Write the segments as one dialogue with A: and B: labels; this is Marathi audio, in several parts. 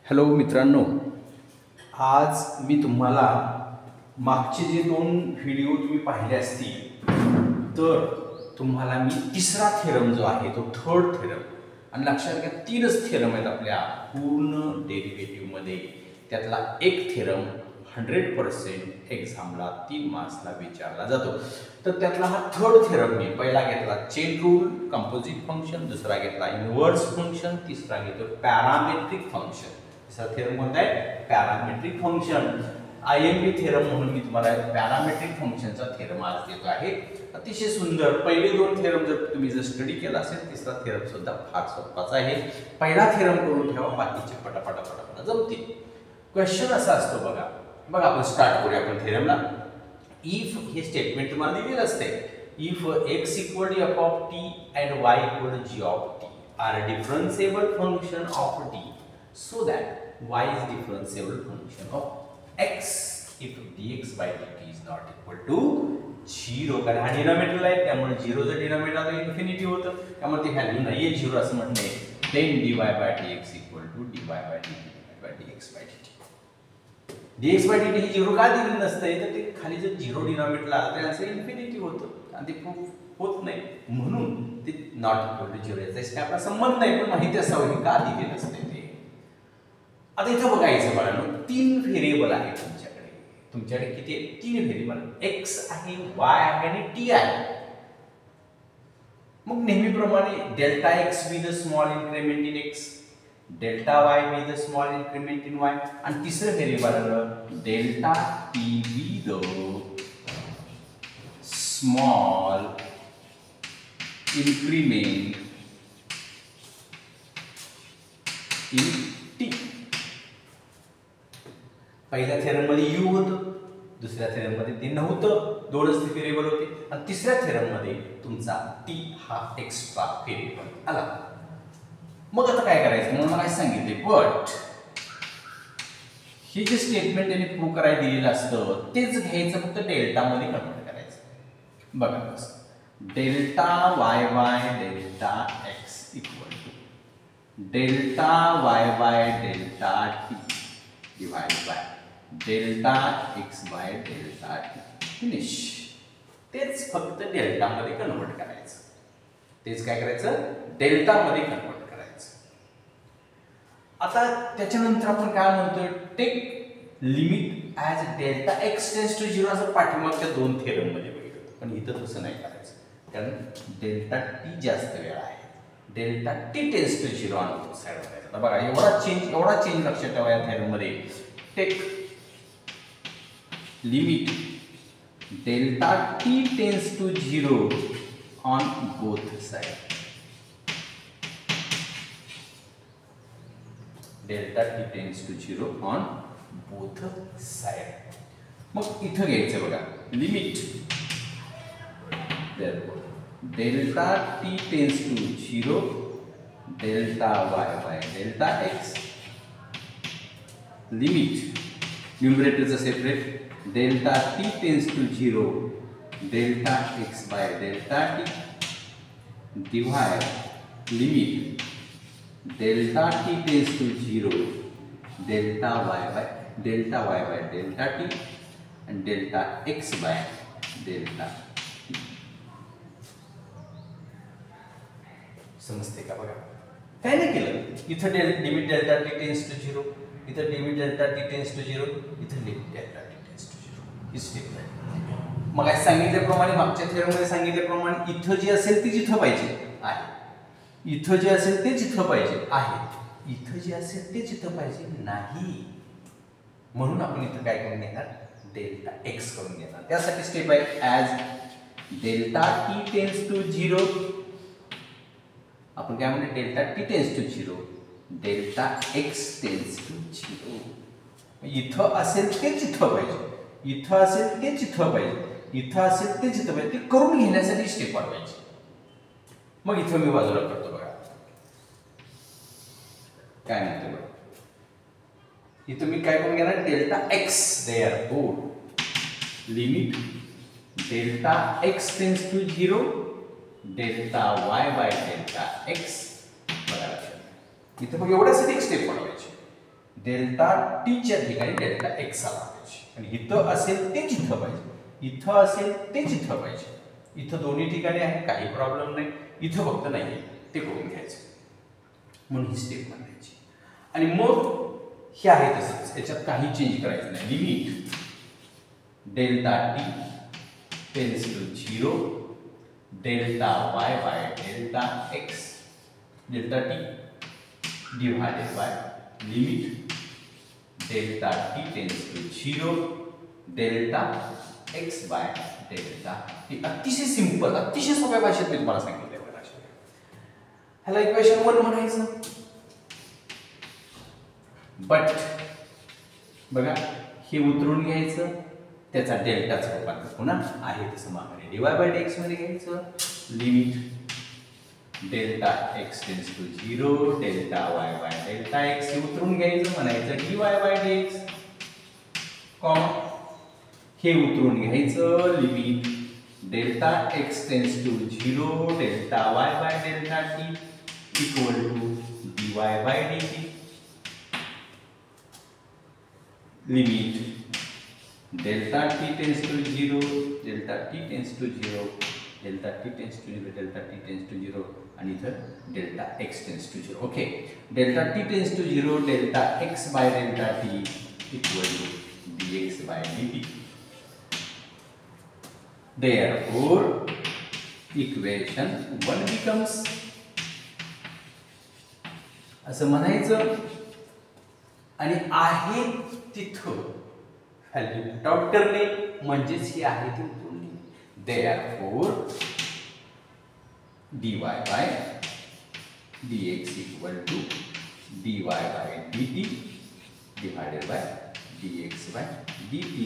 A: हॅलो मित्रांनो, आज मी तुम्हाला मागचे जे 2 व्हिडिओ तुम्ही पाहिले असतील तर तुम्हाला मी तिसरा थेरम जो आहे तो थर्ड थेरम, आणि लक्षात घ्या 3च थेरम आहेत आपल्या पूर्ण डेरिव्हेटिव्हमध्ये. त्यातला एक थेरम 100% एक्झामला 3 मार्क्सला विचारला जातो. तर त्यातला हा थर्ड थेरम मी पहिला घेतला चेन रूल, कंपोजिट फंक्शन, दुसरा घेतला इनव्हर्स फंक्शन, तिसरा घेतो पॅरामेट्रिक फंक्शन. तिसरा थेरम कोणता आहे? Parametric function. IMP थेरम म्हणून मी तुम्हाला पॅरामेट्रिक फंक्शनचा थेरम आज देतो आहे. अतिशय सुंदर. पहिले 2 थेरम जर तुम्ही स्टडी केला असेल, तिसरा थेरम सुद्धा फार सोपाच आहे. पहिला थेरम करून ठेवा, बाकीचे पटापटा जमतील. क्वेश्चन असा असतो बघा आपण स्टार्ट करूया आपण थेरमला. इफ हे स्टेटमेंट तुम्हाला दिलेलं असते, if x equal to f of t and y equal to g of t are differentiable function of t so that y is differentiable function of x if dx by dt is not equal to 0. कारण हा डिनॉमिनेटर आहे, त्यामुळे 0 जर डिनॉमिनेटर आलं इन्फिनिटी होतं, त्यामुळे ती व्हॅल्यू नाहीये 0 असं म्हणणे. then dy by dx equal to dy by dt by dx by dt. dx by dt ही 0 का दिली नसते, तर ते खाली जर 0 डिनॉमिनेटरला आलं तर असं इन्फिनिटी होतं आणि ते प्रूफ होत नाही, म्हणून ते नॉट इक्वल टू 0 याचा आपला संबंध नाही, पण माहिती असावं का दिले नसते ते. आता इथं बघायचं बाळांनो, 3 व्हेरिएबल आहे तुमच्याकडे किती आहे? 3 व्हेरिएबल, x आहे, y आहे आणि t आहे. मग नेहमीप्रमाणे delta x with a small increment in x, delta y with a small increment in y, आणि तिसरं व्हेरिएबल आहे delta t with a small increment in t. पहिल्या थेरम मध्ये u होतं, दुसऱ्या थेरम मध्ये ते नव्हतं, 2च व्हेरिएबल होते, आणि तिसऱ्या थेरम मध्ये तुमचा t हा एक्स्ट्रा व्हेरिएबल आला. मग आता काय करायचं? म्हणून मला सांगितले, बट हे जे स्टेटमेंट त्यांनी प्रूव्ह करायला दिलेलं असतं तेच घ्यायचं, फक्त डेल्टा मध्ये कन्वर्ट करायचं. बघा कसं, delta Y by delta X equal to delta Y by delta T divide by delta x by delta T. Finish. तेच फक्त डेल्टा मध्ये कन्वर्ट करायचं. तेच काय करायचं? डेल्टा मध्ये कन्वर्ट करायचं. आता त्याच्यानंतर आपण काय म्हणतोय, take limit as delta x tends to 0 असं पाठीमागच्या 2 थेरम मध्ये बघितलं, पण इथं तसं नाही करायचं, कारण डेल्टा टी जास्त वेळ आहे. डेल्टा टी टेन्स टू 0 आणि साइड करायचं. आता बघा एवढा चेंज लक्षात ठेवा या थेरम मध्ये. Take limit delta T tends to 0 on both side. Delta T tends to 0 on both side. मग इथं घ्यायचं बघा, limit delta T tends to 0 delta Y by delta X, limit न्यूमरेटरचं separate delta T tends to 0 delta x by delta T divide limit delta T tends to 0 delta Y by delta T आणि डेल्टा एक्स बाय डेल्टा. समजते का? बघा काय नाही केलं, इथं limit delta T tends to 0, इथं limit delta T tends to 0, इथं limit delta T tends to 0. ही स्टेप आहे. मग काय सांगितल्याप्रमाणे, मागच्या थेरममध्ये सांगितल्याप्रमाणे, इथं जे असेल ते जिथं पाहिजे आहे, इथं जे असेल ते जिथं पाहिजे आहे, इथं जे असेल ते जिथं पाहिजे नाही, म्हणून आपण इथं काय करून घेणार? डेल्टा एक्स करून घेणार. त्यासाठी स्टेप आहे as delta T tends to 0, आपण काय म्हणतो, delta T tends to 0 delta x tends to 0. इथं असेल ते जिथं पाहिजे, इथं असेल ते जिथं पाहिजे, इथं असेल ते जिथं पाहिजे, ते करून घेण्यासाठी स्टेप वाढवायची. मग इथं मी बाजूला करतो बघा काय म्हणतो बघा, इथं मी काय करून घेणार? Delta X there limit delta x tends to 0 delta Y by delta X. बघा इथं मग एवढ्यासाठी एक स्टेप बनवायची. डेल्टा टीच्या ठिकाणी डेल्टा एक्स आला पाहिजे आणि इथं असेल तेच इथं पाहिजे, इथं असेल तेच इथं पाहिजे. इथं दोन्ही ठिकाणी आहे, काही प्रॉब्लेम नाही. इथं फक्त नाही आहे, ते करून घ्यायचं. म्हणून ही स्टेप बनायची. आणि मग हे आहे तसंच, याच्यात काही चेंज करायचं नाही. Limit delta T tends to 0 delta Y by delta X delta T divided by limit delta T tends to 0 delta x by delta T. अतिशय सिंपल, अतिशय सोप्या भाषेत मी तुम्हाला सांगितलं. ह्याला इक्वेशन 1 म्हणायचं. बट बघा, हे उतरून घ्यायचं, त्याचा डेल्टाचं रूपांतर पुन्हा आहे तसं मागे डीवाय बाय डीएक्स मध्ये घ्यायचं. Limit delta x tends to 0 delta Y by delta X हे उतरून घ्यायचं, म्हणायचं डीवाय बाय डीएक्स कॉमा हे उतरून घ्यायचं. Limit delta x tends to 0 delta Y by delta t equal to dy by dt. Limit delta T tends to 0 delta T tends to 0 delta T tends to 0 delta T tends to 0 आणि इथं delta x tends to 0. Okay, delta T tends to 0 delta x by delta t equal to dx by dt. Therefore, equation 1 becomes असं म्हणायचं आणि आहे तिथं व्हॅल्यू पुट आउट करणे म्हणजेच ही आहे ती उतरणे. Therefore, dy by dx equal to dy by dt divided by dx by dt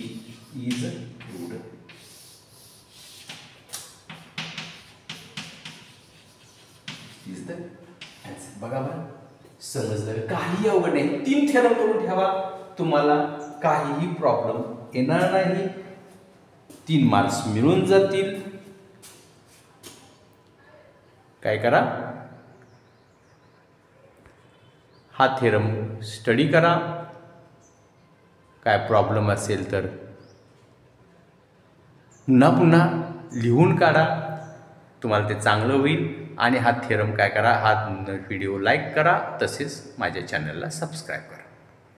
A: is proved. Is the answer. बघा बरं, समजलं, काही अवघड नाही. 3 थेरम करून ठेवा, तुम्हाला काहीही प्रॉब्लेम येणार नाही. 3 मार्क्स मिळून जातील. काय करा, हा थेरम स्टडी करा. काय प्रॉब्लेम असेल तर पुन्हा पुन्हा लिहून काढा, तुम्हाला ते चांगलं होईल. आणि हा थेरम काय करा, हा व्हिडिओ लाईक करा, तसेच माझ्या चॅनलला सबस्क्राईब करा.